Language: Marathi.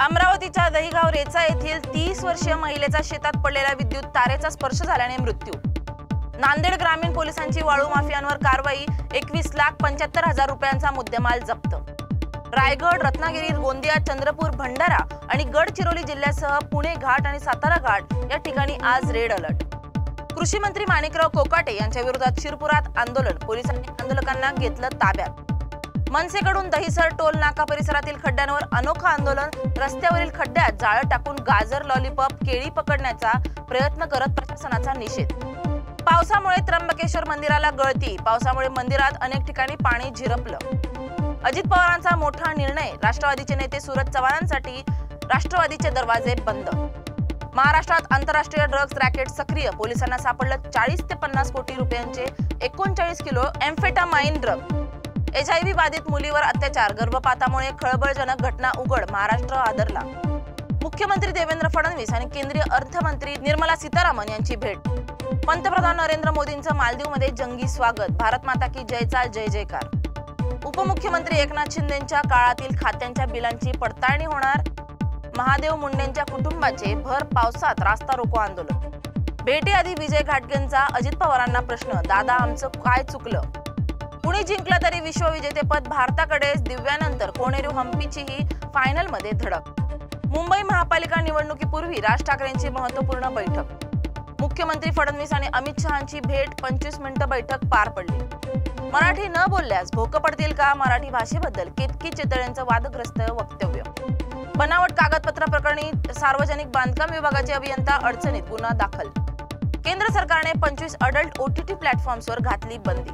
अमरावतीच्या दहिगाव रेचा येथील 30 वर्षीय महिलेचा शेतात पडलेल्या विद्युत तारेचा स्पर्श झाल्याने मृत्यू। नांदेड ग्रामीण पोलिसांची वाळू माफियांवर कारवाई, 21,75,000 रुपयांचा मुद्देमाल जप्त। रायगड, रत्नागिरी, गोंदिया, चंद्रपूर, भंडारा आणि गडचिरोली जिल्ह्यासह पुणे घाट आणि सातारा घाट या ठिकाणी आज रेड अलर्ट। कृषी मंत्री माणिकराव कोकाटे यांच्या विरोधात शिरपुरात आंदोलन, पोलिसांनी आंदोलकांना घेतलं ताब्यात। मनसेकडून दहिसर टोल नाका परिसरातील खड्ड्यांवर अनोखं आंदोलन, रस्त्यावरील खड्ड्यात जाळं टाकून गाजर, लॉलीपॉप, केळी पकडण्याचा प्रयत्न करत प्रशासनाचा निषेध। पावसामुळे त्र्यंबकेश्वर मंदिराला गळती, पावसामुळे मंदिरात अनेक ठिकाणी पाणी झिरपलं। अजित पवारांचा मोठा निर्णय, राष्ट्रवादीचे नेते सूरज चव्हाणांसाठी राष्ट्रवादीचे दरवाजे बंद। महाराष्ट्रात आंतरराष्ट्रीय ड्रग्ज रॅकेट सक्रिय, पोलिसांना सापडलं 40 ते 50 कोटी रुपयांचे 39 किलो एम्फेटामाइन ड्रग। HIV बाधित मुलीवर अत्याचार, गर्भपातामुळे खळबळजनक घटना उघड, महाराष्ट्र हादरला। मुख्यमंत्री देवेंद्र फडणवीस आणि केंद्रीय अर्थमंत्री निर्मला सीतारामन यांची भेट। पंतप्रधान नरेंद्र मोदींचं मालदीवमध्ये जंगी स्वागत, भारत माता की जयचा जय जयकार। उपमुख्यमंत्री एकनाथ शिंदेंच्या काळातील खात्यांच्या बिलांची पडताळणी होणार, महादेव मुंडेंच्या कुटुंबाचे भर पावसात रास्ता रोको आंदोलन। भेटीआधी विजय घाटगेंचा अजित पवारांना प्रश्न, दादा आमचं काय चुकलं? पुणे जिंकला तरी विश्वविजेतेपद भारताकडेच, दिव्यानंतर कोणेरू हम्पीचीही फायनलमध्ये धडक। मुंबई महापालिका निवडणुकीपूर्वी राज ठाकरेंची महत्त्वपूर्ण बैठक। मुख्यमंत्री फडणवीस आणि अमित शहांची भेट, 25 मिनिटं बैठक पार पडली। मराठी न बोलल्यास भोकं पडतील का? मराठी भाषेबद्दल केतकी चितळेंचं वादग्रस्त वक्तव्य। बनावट कागदपत्र प्रकरणी सार्वजनिक बांधकाम विभागाचे अभियंता अडचणीत, गुन्हा दाखल। केंद्र सरकारने 25 अडल्ट OTT प्लॅटफॉर्म्सवर घातली बंदी।